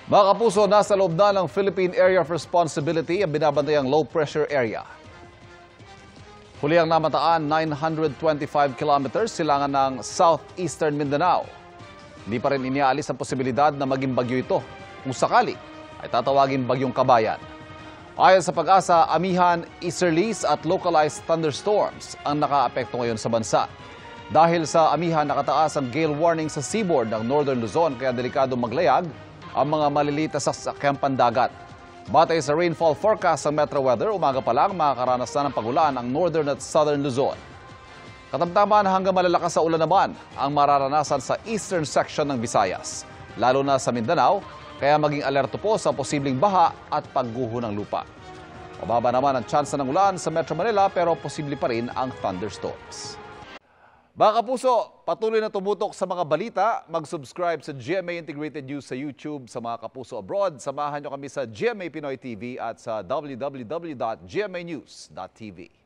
Mga kapuso, nasa loob na ng Philippine Area of Responsibility ang binabantayang low pressure area. Huli ang namataan 925 kilometers silangan ng southeastern Mindanao. Hindi pa rin iniaalis ang posibilidad na maging bagyo ito. Kung sakali, ay tatawagin bagyong kabayan. Ayon sa Pag-asa, amihan, easterlies at localized thunderstorms ang nakaapekto ngayon sa bansa. Dahil sa amihan, nakataas ang gale warning sa seaboard ng Northern Luzon kaya delikado maglayag ang mga maliliit na sasakyang pandagat. Batay sa rainfall forecast ng Metro Weather, umaga pa lang makakaranas na ng pagulan ang Northern at Southern Luzon. Katamtaman hanggang malalakas sa ulan naman ang mararanasan sa eastern section ng Visayas, lalo na sa Mindanao, kaya maging alerto po sa posibleng baha at pagguho ng lupa. Mababa naman ang tsansa ng ulan sa Metro Manila pero posible pa rin ang thunderstorms. Mga kapuso, patuloy na tumutok sa mga balita. Mag-subscribe sa GMA Integrated News sa YouTube. Sa mga kapuso abroad, samahan nyo kami sa GMA Pinoy TV at sa www.gmanews.tv.